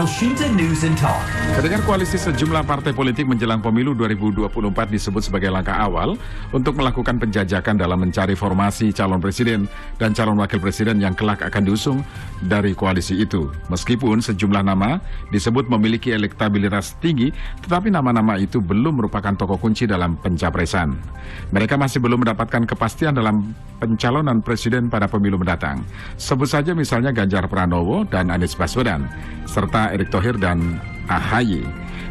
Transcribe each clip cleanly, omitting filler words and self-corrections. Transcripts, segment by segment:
Elshinta News and Talk. Pendengar, koalisi sejumlah partai politik menjelang pemilu 2024 disebut sebagai langkah awal untuk melakukan penjajakan dalam mencari formasi calon presiden dan calon wakil presiden yang kelak akan diusung dari koalisi itu. Meskipun sejumlah nama disebut memiliki elektabilitas tinggi, tetapi nama-nama itu belum merupakan tokoh kunci dalam pencapresan. Mereka masih belum mendapatkan kepastian dalam pencalonan presiden pada pemilu mendatang. Sebut saja misalnya Ganjar Pranowo dan Anies Baswedan, serta Erick Thohir dan AHY.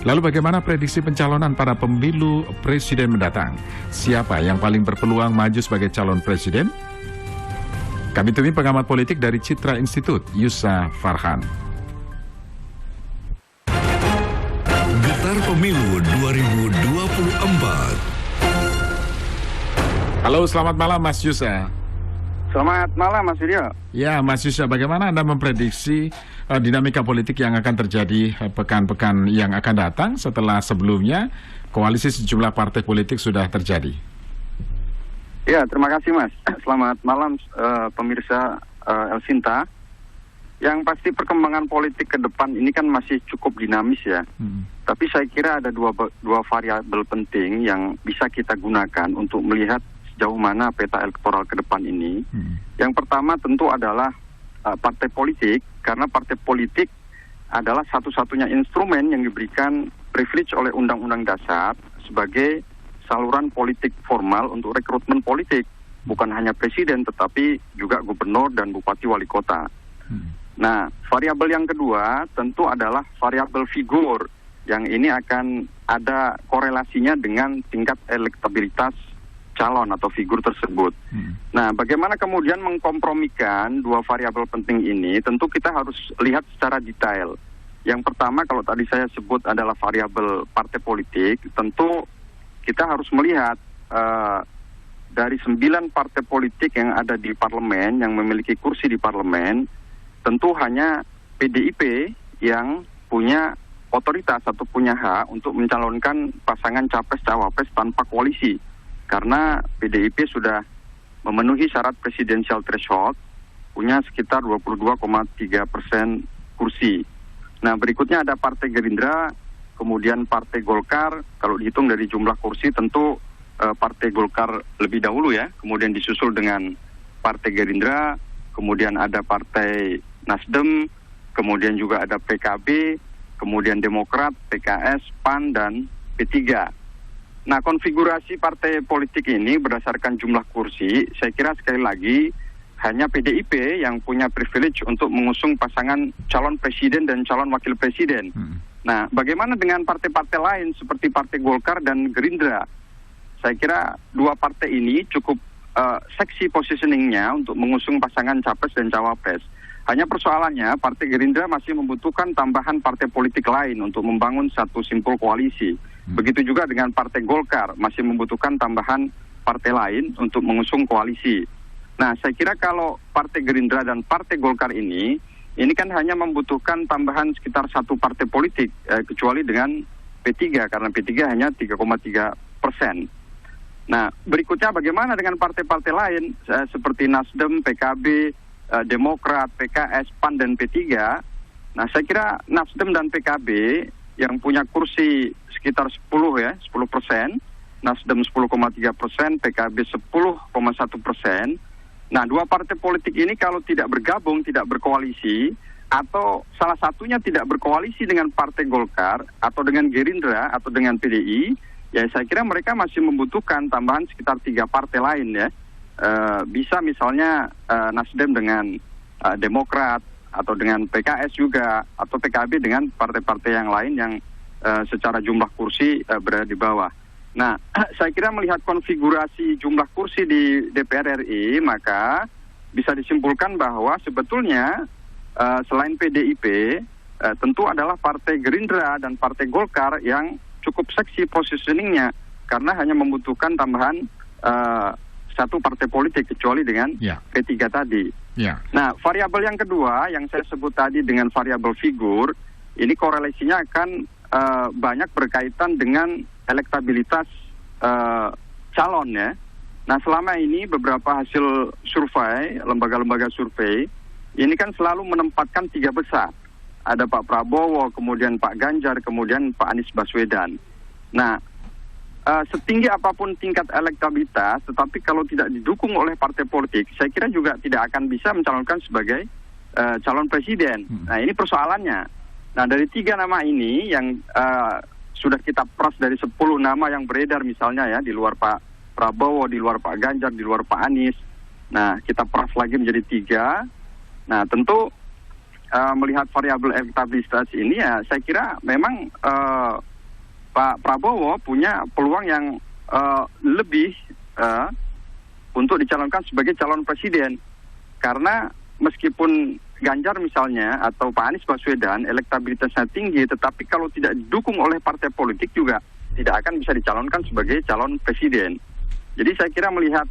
Lalu bagaimana prediksi pencalonan pada pemilu presiden mendatang? Siapa yang paling berpeluang maju sebagai calon presiden? Kami temui pengamat politik dari Citra Institute, Yusa Farhan. Getar Pemilu 2024. Halo, selamat malam Mas Yusa. Selamat malam Mas Yudho. Ya Mas Yusa, bagaimana Anda memprediksi dinamika politik yang akan terjadi pekan-pekan yang akan datang setelah sebelumnya koalisi sejumlah partai politik sudah terjadi? Ya, terima kasih Mas. Selamat malam pemirsa Elshinta. Yang pasti perkembangan politik ke depan ini kan masih cukup dinamis ya. Tapi saya kira ada dua variabel penting yang bisa kita gunakan untuk melihat sejauh mana peta elektoral ke depan ini. Yang pertama tentu adalah partai politik, karena partai politik adalah satu-satunya instrumen yang diberikan privilege oleh Undang-Undang Dasar sebagai saluran politik formal untuk rekrutmen politik. Bukan hanya presiden, tetapi juga gubernur dan bupati wali kota. Nah, variabel yang kedua tentu adalah variabel figur, yang ini akan ada korelasinya dengan tingkat elektabilitas calon atau figur tersebut. Nah, bagaimana kemudian mengkompromikan dua variabel penting ini? Tentu kita harus lihat secara detail. Yang pertama, kalau tadi saya sebut adalah variabel partai politik, tentu kita harus melihat dari 9 partai politik yang ada di parlemen, yang memiliki kursi di parlemen, tentu hanya PDIP yang punya otoritas atau punya hak untuk mencalonkan pasangan capres-cawapres tanpa koalisi. Karena PDIP sudah memenuhi syarat presidensial threshold, punya sekitar 22,3% kursi. Nah, berikutnya ada Partai Gerindra, kemudian Partai Golkar. Kalau dihitung dari jumlah kursi tentu Partai Golkar lebih dahulu ya, kemudian disusul dengan Partai Gerindra, kemudian ada Partai Nasdem, kemudian juga ada PKB, kemudian Demokrat, PKS, PAN, dan P3. Nah, konfigurasi partai politik ini berdasarkan jumlah kursi, saya kira sekali lagi hanya PDIP yang punya privilege untuk mengusung pasangan calon presiden dan calon wakil presiden. Nah, bagaimana dengan partai-partai lain seperti Partai Golkar dan Gerindra? Saya kira dua partai ini cukup seksi positioningnya untuk mengusung pasangan capres dan cawapres. Hanya persoalannya Partai Gerindra masih membutuhkan tambahan partai politik lain untuk membangun satu simpul koalisi. Begitu juga dengan Partai Golkar, masih membutuhkan tambahan partai lain untuk mengusung koalisi. Nah, saya kira kalau Partai Gerindra dan Partai Golkar ini kan hanya membutuhkan tambahan sekitar satu partai politik, kecuali dengan P3, karena P3 hanya 3,3%. Nah, berikutnya bagaimana dengan partai-partai lain, seperti Nasdem, PKB, Demokrat, PKS, PAN, dan P3. Nah, saya kira Nasdem dan PKB yang punya kursi sekitar 10%, Nasdem 10,3%, PKB 10,1%. Nah, dua partai politik ini kalau tidak bergabung, tidak berkoalisi, atau salah satunya tidak berkoalisi dengan Partai Golkar, atau dengan Gerindra, atau dengan PDI, ya saya kira mereka masih membutuhkan tambahan sekitar 3 partai lain ya. Bisa misalnya Nasdem dengan Demokrat, atau dengan PKS juga, atau PKB dengan partai-partai yang lain yang secara jumlah kursi berada di bawah. Nah, saya kira melihat konfigurasi jumlah kursi di DPR RI, maka bisa disimpulkan bahwa sebetulnya selain PDIP, tentu adalah Partai Gerindra dan Partai Golkar yang cukup seksi positioningnya, karena hanya membutuhkan tambahan satu partai politik, kecuali dengan P3 tadi. Nah, variabel yang kedua yang saya sebut tadi dengan variabel figur, ini korelasinya akan banyak berkaitan dengan elektabilitas calon ya. Nah, selama ini beberapa hasil survei, lembaga-lembaga survei, ini kan selalu menempatkan 3 besar. ada Pak Prabowo, kemudian Pak Ganjar, kemudian Pak Anies Baswedan. Nah, setinggi apapun tingkat elektabilitas, tetapi kalau tidak didukung oleh partai politik, saya kira juga tidak akan bisa mencalonkan sebagai calon presiden. Nah, ini persoalannya. Nah, dari 3 nama ini yang sudah kita peras dari 10 nama yang beredar misalnya ya, di luar Pak Prabowo, di luar Pak Ganjar, di luar Pak Anies. Nah, kita peras lagi menjadi 3. Nah, tentu melihat variabel elektabilitas ini ya, saya kira memang Pak Prabowo punya peluang yang lebih untuk dicalonkan sebagai calon presiden. Karena meskipun Ganjar misalnya atau Pak Anies Baswedan elektabilitasnya tinggi, tetapi kalau tidak didukung oleh partai politik juga tidak akan bisa dicalonkan sebagai calon presiden. Jadi saya kira melihat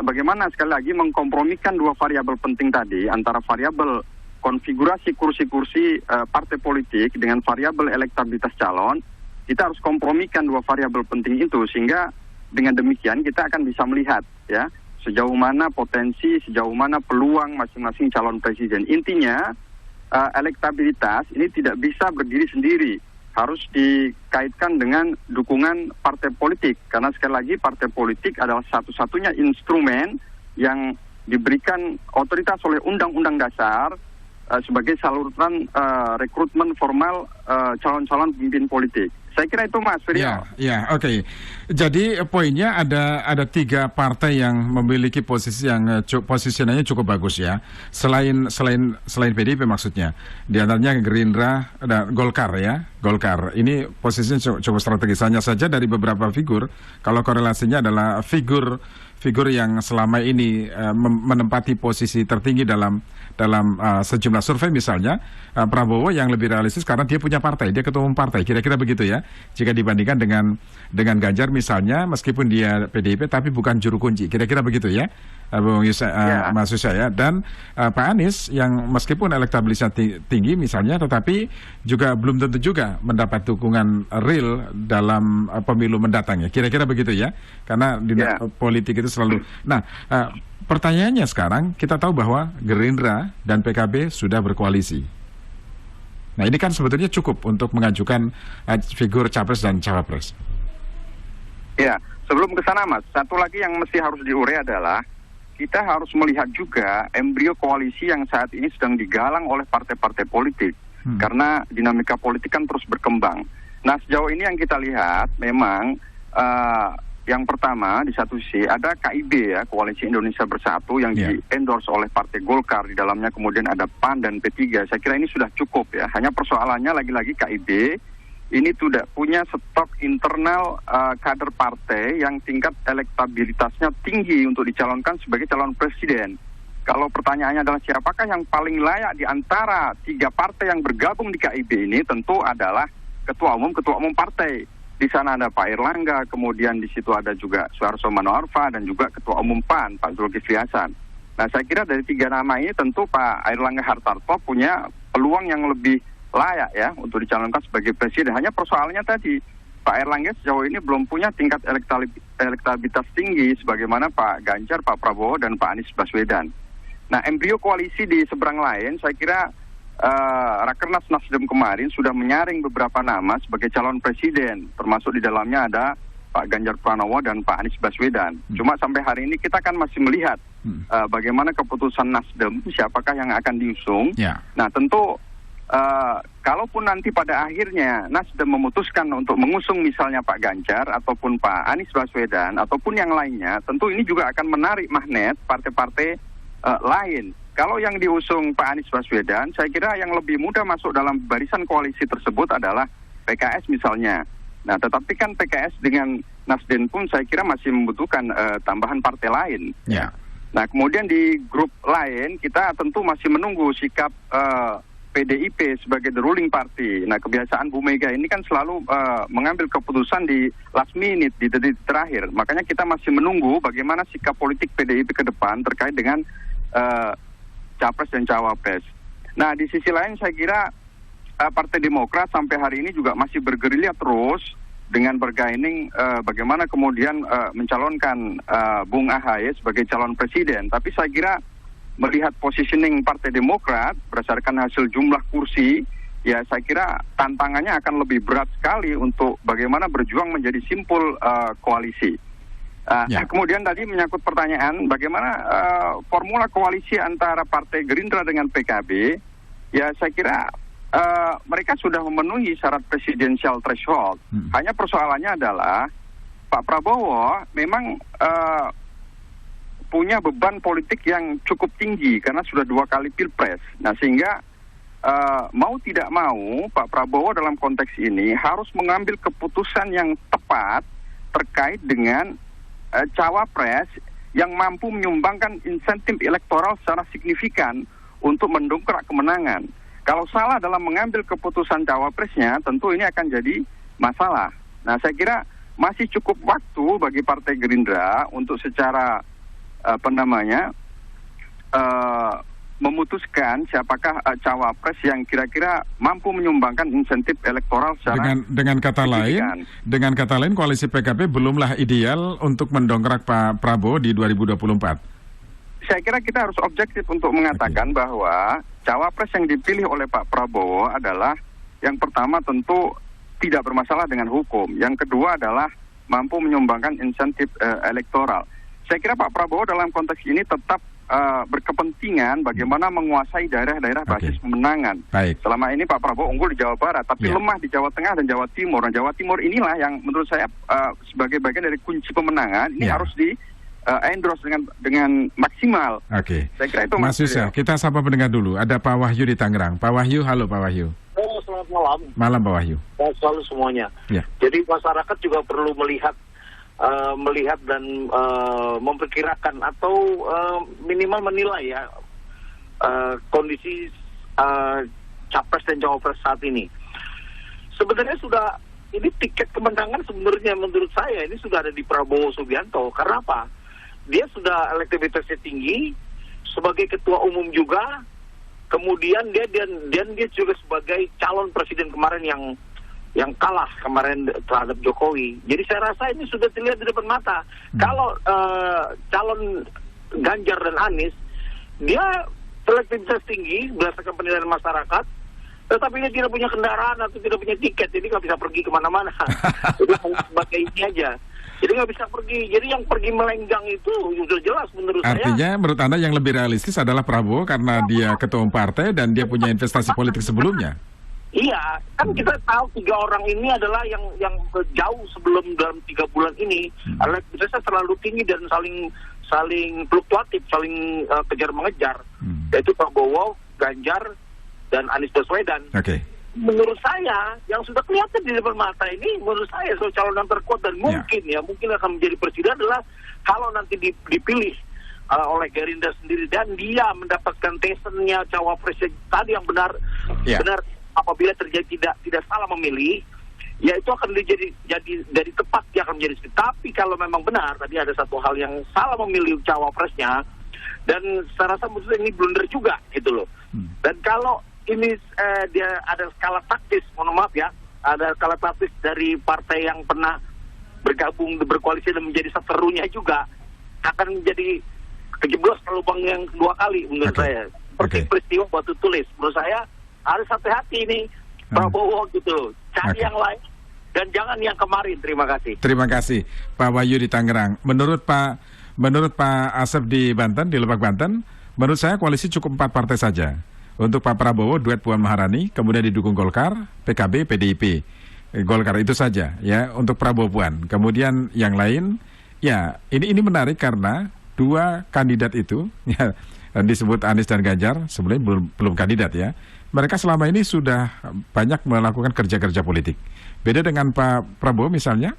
bagaimana sekali lagi mengkompromikan 2 variabel penting tadi, antara variabel konfigurasi kursi-kursi partai politik dengan variabel elektabilitas calon. Kita harus kompromikan 2 variabel penting itu, sehingga dengan demikian kita akan bisa melihat ya sejauh mana potensi, sejauh mana peluang masing-masing calon presiden. Intinya elektabilitas ini tidak bisa berdiri sendiri, harus dikaitkan dengan dukungan partai politik, karena sekali lagi partai politik adalah satu-satunya instrumen yang diberikan otoritas oleh Undang-Undang Dasar sebagai saluran rekrutmen formal calon-calon pemimpin politik. Saya kira itu Mas Firyo. Ya, oke. Jadi poinnya ada 3 partai yang memiliki posisi yang positioningnya cukup bagus ya. Selain PDIP maksudnya. Di antaranya Gerindra dan Golkar ya. Golkar ini posisinya cukup strategis. Hanya saja dari beberapa figur, kalau korelasinya adalah figur yang selama ini menempati posisi tertinggi dalam sejumlah survei misalnya, Prabowo yang lebih realistis karena dia punya partai, dia ketua umum partai, kira-kira begitu ya. Jika dibandingkan dengan Ganjar misalnya, meskipun dia PDIP tapi bukan juru kunci, kira-kira begitu ya, Mas Yusya ya. Dan Pak Anies yang meskipun elektabilitasnya tinggi misalnya, tetapi juga belum tentu juga mendapat dukungan real dalam pemilu mendatang ya, kira-kira begitu ya. Karena di politik itu selalu. Nah, pertanyaannya sekarang, kita tahu bahwa Gerindra dan PKB sudah berkoalisi. Nah, ini kan sebetulnya cukup untuk mengajukan figur capres dan cawapres. Ya, sebelum ke sana Mas, satu lagi yang mesti harus diurai adalah kita harus melihat juga embrio koalisi yang saat ini sedang digalang oleh partai-partai politik. Karena dinamika politik kan terus berkembang. Nah, sejauh ini yang kita lihat memang yang pertama, di satu sisi ada KIB ya, Koalisi Indonesia Bersatu yang di-endorse oleh Partai Golkar. Di dalamnya kemudian ada PAN dan P3. Saya kira ini sudah cukup ya. Hanya persoalannya lagi-lagi KIB ini tidak punya stok internal kader partai yang tingkat elektabilitasnya tinggi untuk dicalonkan sebagai calon presiden. Kalau pertanyaannya adalah siapakah yang paling layak di antara 3 partai yang bergabung di KIB ini, tentu adalah ketua umum partai. Di sana ada Pak Airlangga, kemudian di situ ada juga Suharto Manoarfa dan juga Ketua Umum PAN, Pak Zulkifli Hasan. Nah, saya kira dari 3 nama ini tentu Pak Airlangga Hartarto punya peluang yang lebih layak ya untuk dicalonkan sebagai presiden. Hanya persoalannya tadi, Pak Airlangga sejauh ini belum punya tingkat elektabilitas tinggi sebagaimana Pak Ganjar, Pak Prabowo, dan Pak Anies Baswedan. Nah, embrio koalisi di seberang lain, saya kira Rakernas Nasdem kemarin sudah menyaring beberapa nama sebagai calon presiden, termasuk di dalamnya ada Pak Ganjar Pranowo dan Pak Anies Baswedan. Cuma sampai hari ini kita kan masih melihat bagaimana keputusan Nasdem, siapakah yang akan diusung. Nah, tentu kalaupun nanti pada akhirnya Nasdem memutuskan untuk mengusung misalnya Pak Ganjar ataupun Pak Anies Baswedan ataupun yang lainnya, tentu ini juga akan menarik magnet partai-partai lain. Kalau yang diusung Pak Anies Baswedan, saya kira yang lebih mudah masuk dalam barisan koalisi tersebut adalah PKS misalnya. Nah, tetapi kan PKS dengan Nasdem pun saya kira masih membutuhkan tambahan partai lain. Nah, kemudian di grup lain kita tentu masih menunggu sikap PDIP sebagai the ruling party. Nah, kebiasaan Bu Mega ini kan selalu mengambil keputusan di last minute, di detik terakhir. Makanya kita masih menunggu bagaimana sikap politik PDIP ke depan terkait dengan capres dan cawapres. Nah, di sisi lain saya kira Partai Demokrat sampai hari ini juga masih bergerilya terus dengan bergaining bagaimana kemudian mencalonkan Bung AHY sebagai calon presiden. Tapi saya kira melihat positioning Partai Demokrat berdasarkan hasil jumlah kursi ya saya kira tantangannya akan lebih berat sekali untuk bagaimana berjuang menjadi simpul koalisi. Kemudian tadi menyangkut pertanyaan bagaimana formula koalisi antara Partai Gerindra dengan PKB, ya saya kira mereka sudah memenuhi syarat presidensial threshold. Hanya persoalannya adalah Pak Prabowo memang punya beban politik yang cukup tinggi karena sudah 2 kali pilpres. Nah sehingga mau tidak mau Pak Prabowo dalam konteks ini harus mengambil keputusan yang tepat terkait dengan cawapres yang mampu menyumbangkan insentif elektoral secara signifikan untuk mendongkrak kemenangan. Kalau salah dalam mengambil keputusan cawapresnya, tentu ini akan jadi masalah. Nah, saya kira masih cukup waktu bagi Partai Gerindra untuk secara memutuskan siapakah cawapres yang kira-kira mampu menyumbangkan insentif elektoral secara dengan kata lain koalisi PKB belumlah ideal untuk mendongkrak Pak Prabowo di 2024. Saya kira kita harus objektif untuk mengatakan bahwa cawapres yang dipilih oleh Pak Prabowo adalah yang pertama tentu tidak bermasalah dengan hukum. Yang kedua adalah mampu menyumbangkan insentif elektoral. Saya kira Pak Prabowo dalam konteks ini tetap berkepentingan bagaimana menguasai daerah-daerah basis pemenangan. Baik. Selama ini Pak Prabowo unggul di Jawa Barat, tapi lemah di Jawa Tengah dan Jawa Timur. Nah, Jawa Timur inilah yang menurut saya sebagai bagian dari kunci pemenangan ini harus di endorse dengan maksimal. Oke. Saya kira itu Mas Yusya, kita sapa pendengar dulu. Ada Pak Wahyu di Tangerang. Pak Wahyu, halo Pak Wahyu. Halo, selamat malam. Malam Pak Wahyu. Selalu semuanya. Ya. Jadi masyarakat juga perlu melihat dan memperkirakan atau minimal menilai ya kondisi capres dan cawapres saat ini. Sebenarnya ini tiket kemenangan sebenarnya menurut saya ini sudah ada di Prabowo Subianto. Karena apa? Dia sudah elektabilitasnya tinggi, sebagai ketua umum juga, kemudian dia juga sebagai calon presiden kemarin yang kalah kemarin terhadap Jokowi. Jadi saya rasa ini sudah terlihat di depan mata. Kalau calon Ganjar dan Anies, dia elektabilitas tinggi berdasarkan penilaian masyarakat, tetapi dia tidak punya kendaraan atau tidak punya tiket, jadi nggak bisa pergi kemana-mana. Jadi sebagai ini aja. Jadi nggak bisa pergi. Jadi yang pergi melenggang itu sudah jelas menurut saya. Artinya menurut Anda yang lebih realistis adalah Prabowo karena dia ketua umum partai dan dia punya investasi politik sebelumnya. Iya, kan kita tahu 3 orang ini adalah yang jauh sebelum dalam 3 bulan ini elektabilitasnya terlalu tinggi dan saling fluktuatif, saling kejar mengejar. Yaitu Prabowo, Ganjar, dan Anies Baswedan. Oke. Menurut saya, yang sudah kelihatan di depan mata ini, menurut saya calon yang terkuat dan mungkin akan menjadi presiden adalah kalau nanti dipilih oleh Gerindra sendiri dan dia mendapatkan tesennya cawapres tadi yang benar apabila terjadi tidak salah memilih, ya itu akan jadi tepat, dia akan menjadi. Tapi kalau memang benar tadi ada satu hal yang salah memilih cawapresnya, dan saya rasa menurut saya ini blunder juga gitu loh. Dan kalau ini dia ada skala taktis, mohon maaf ya, ada skala taktis dari partai yang pernah berkoalisi dan menjadi seterunya juga akan menjadi kejeblos ke lubang yang 2 kali menurut saya. Seperti peristiwa Batu Tulis, menurut saya harus hati-hati ini Prabowo gitu, cari yang lain dan jangan yang kemarin. Terima kasih. Terima kasih Pak Wahyu di Tangerang. Menurut Pak Asep di Banten, di Lebak Banten, menurut saya koalisi cukup 4 partai saja. Untuk Pak Prabowo duet Puan Maharani, kemudian didukung Golkar, PKB, PDIP. Golkar itu saja ya untuk Prabowo Puan. Kemudian yang lain ya ini menarik karena 2 kandidat itu ya disebut Anies dan Ganjar sebenarnya belum kandidat ya. Mereka selama ini sudah banyak melakukan kerja-kerja politik. Beda dengan Pak Prabowo misalnya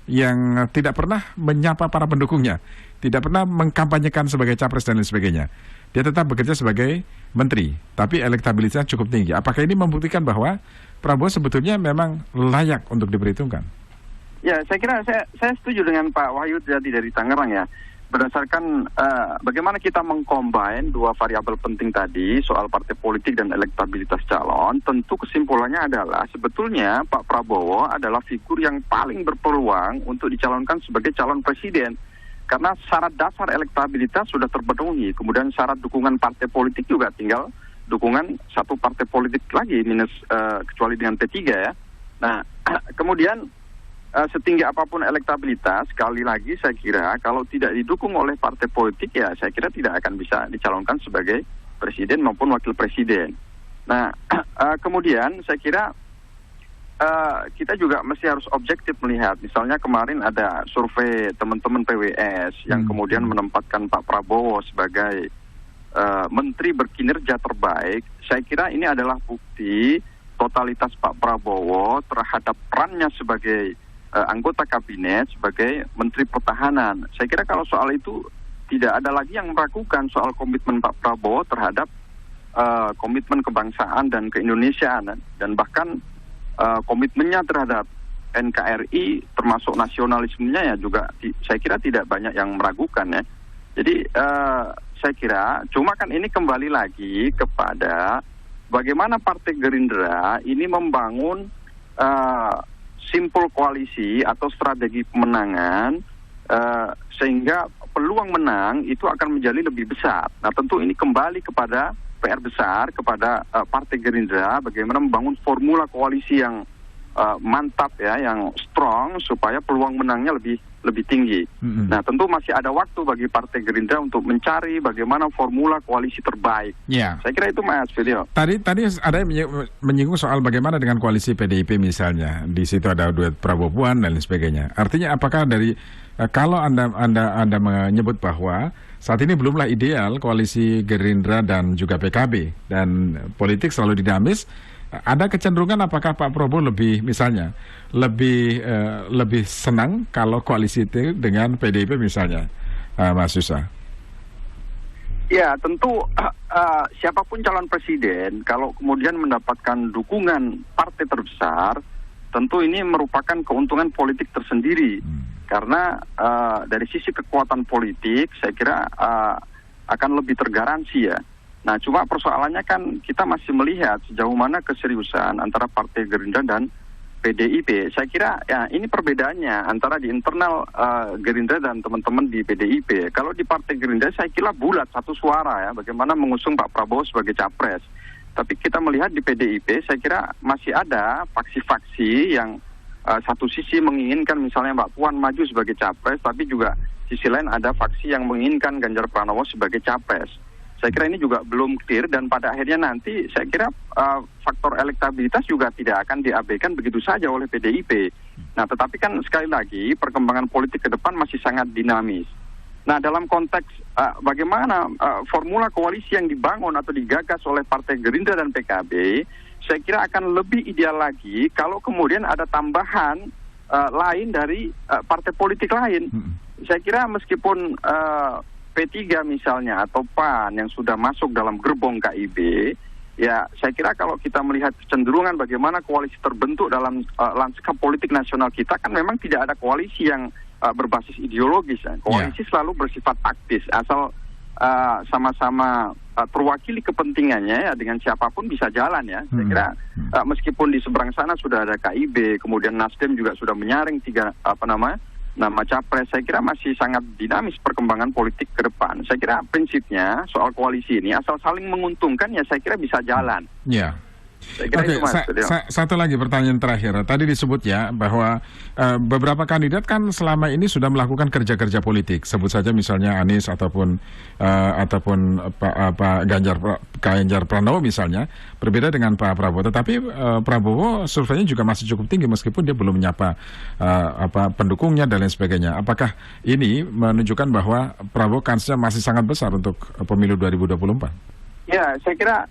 yang tidak pernah menyapa para pendukungnya, tidak pernah mengkampanyekan sebagai capres dan lain sebagainya. Dia tetap bekerja sebagai menteri, tapi elektabilitasnya cukup tinggi. Apakah ini membuktikan bahwa Prabowo sebetulnya memang layak untuk diperhitungkan? Ya, saya kira saya setuju dengan Pak Wahyu tadi dari Tangerang ya. Berdasarkan bagaimana kita mengcombine 2 variabel penting tadi soal partai politik dan elektabilitas calon, tentu kesimpulannya adalah sebetulnya Pak Prabowo adalah figur yang paling berpeluang untuk dicalonkan sebagai calon presiden. Karena syarat dasar elektabilitas sudah terpenuhi, kemudian syarat dukungan partai politik juga tinggal dukungan satu partai politik lagi minus kecuali dengan P3 ya. Nah, kemudian setinggi apapun elektabilitas, sekali lagi saya kira kalau tidak didukung oleh partai politik ya saya kira tidak akan bisa dicalonkan sebagai presiden maupun wakil presiden. Nah, kemudian saya kira kita juga mesti harus objektif melihat. Misalnya kemarin ada survei teman-teman PWS yang kemudian menempatkan Pak Prabowo sebagai menteri berkinerja terbaik. Saya kira ini adalah bukti totalitas Pak Prabowo terhadap perannya sebagai anggota kabinet, sebagai menteri pertahanan. Saya kira kalau soal itu tidak ada lagi yang meragukan soal komitmen Pak Prabowo terhadap komitmen kebangsaan dan keindonesiaan, dan bahkan komitmennya terhadap NKRI termasuk nasionalismenya ya juga saya kira tidak banyak yang meragukan ya. Jadi saya kira cuma kan ini kembali lagi kepada bagaimana Partai Gerindra ini membangun simpul koalisi atau strategi pemenangan sehingga peluang menang itu akan menjadi lebih besar. Nah tentu ini kembali kepada PR besar kepada Partai Gerindra bagaimana membangun formula koalisi yang mantap ya, yang strong supaya peluang menangnya lebih tinggi. Nah tentu masih ada waktu bagi Partai Gerindra untuk mencari bagaimana formula koalisi terbaik. Saya kira itu Mas Video. Tadi ada yang menyinggung soal bagaimana dengan koalisi PDIP misalnya. Di situ ada duet Prabowo Puan dan lain sebagainya. Artinya apakah dari kalau Anda menyebut bahwa saat ini belumlah ideal koalisi Gerindra dan juga PKB dan politik selalu dinamis, ada kecenderungan apakah Pak Prabowo lebih senang kalau koalisi itu dengan PDIP misalnya, Mas Yusa? Ya tentu siapapun calon presiden kalau kemudian mendapatkan dukungan partai terbesar, tentu ini merupakan keuntungan politik tersendiri. Karena dari sisi kekuatan politik saya kira akan lebih tergaransi ya. Nah cuma persoalannya kan kita masih melihat sejauh mana keseriusan antara Partai Gerindra dan PDIP. Saya kira ya ini perbedaannya antara di internal Gerindra dan teman-teman di PDIP. Kalau di Partai Gerindra saya kira bulat satu suara ya bagaimana mengusung Pak Prabowo sebagai capres. Tapi kita melihat di PDIP saya kira masih ada faksi-faksi yang satu sisi menginginkan misalnya Mbak Puan maju sebagai capres, tapi juga sisi lain ada faksi yang menginginkan Ganjar Pranowo sebagai capres. Saya kira ini juga belum clear dan pada akhirnya nanti saya kira faktor elektabilitas juga tidak akan diabaikan begitu saja oleh PDIP. Nah tetapi kan sekali lagi perkembangan politik ke depan masih sangat dinamis. Nah dalam konteks bagaimana formula koalisi yang dibangun atau digagas oleh Partai Gerindra dan PKB, saya kira akan lebih ideal lagi kalau kemudian ada tambahan lain dari partai politik lain. Saya kira meskipun P3 misalnya atau PAN yang sudah masuk dalam gerbong KIB, ya saya kira kalau kita melihat kecenderungan bagaimana koalisi terbentuk dalam lanskap politik nasional kita kan memang tidak ada koalisi yang berbasis ideologis. Ya. Koalisi selalu bersifat taktis, asal sama-sama terwakili kepentingannya ya dengan siapapun bisa jalan ya. Saya kira meskipun di seberang sana sudah ada KIB, kemudian Nasdem juga sudah menyaring nama capres, saya kira masih sangat dinamis perkembangan politik ke depan. Saya kira prinsipnya soal koalisi ini asal saling menguntungkan ya saya kira bisa jalan. Ya. Oke, satu lagi pertanyaan terakhir. Tadi disebut ya bahwa beberapa kandidat kan selama ini sudah melakukan kerja-kerja politik. Sebut saja misalnya Anies ataupun Pak Ganjar Pranowo misalnya, berbeda dengan Pak Prabowo. Tetapi Prabowo surveinya juga masih cukup tinggi meskipun dia belum menyapa pendukungnya dan lain sebagainya. Apakah ini menunjukkan bahwa Prabowo kansnya masih sangat besar untuk pemilu 2024? Ya, saya kira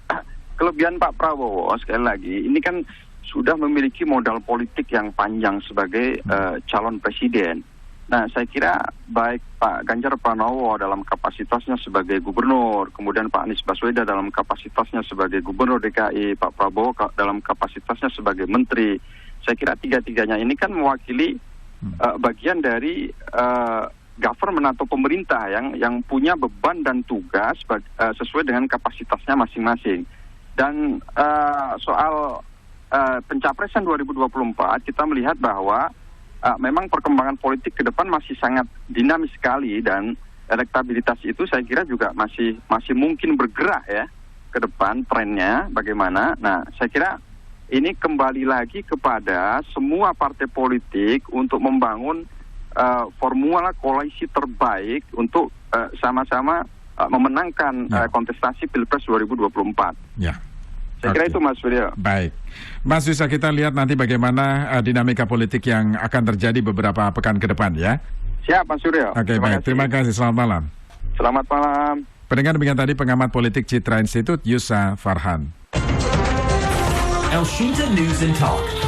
kelebihan Pak Prabowo sekali lagi ini kan sudah memiliki modal politik yang panjang sebagai calon presiden. Nah saya kira baik Pak Ganjar Pranowo dalam kapasitasnya sebagai gubernur, kemudian Pak Anies Baswedan dalam kapasitasnya sebagai gubernur DKI, Pak Prabowo dalam kapasitasnya sebagai menteri. Saya kira tiga-tiganya ini kan mewakili bagian dari government atau pemerintah yang punya beban dan tugas sesuai dengan kapasitasnya masing-masing. Dan soal pencapresan 2024 kita melihat bahwa memang perkembangan politik ke depan masih sangat dinamis sekali dan elektabilitas itu saya kira juga masih mungkin bergerak ya. ke depan trennya bagaimana. Nah, saya kira ini kembali lagi kepada semua partai politik untuk membangun formula koalisi terbaik untuk sama-sama memenangkan kontestasi Pilpres 2024. Ya. Saya kira itu Mas Suryo. Baik. Mas, bisa kita lihat nanti bagaimana dinamika politik yang akan terjadi beberapa pekan ke depan ya? Siap Mas Suryo. Oke, baik. Terima kasih. Selamat malam. Selamat malam. Pendengar, demikian tadi pengamat politik Citra Institute, Yusa Farhan. Elshinta News and Talk.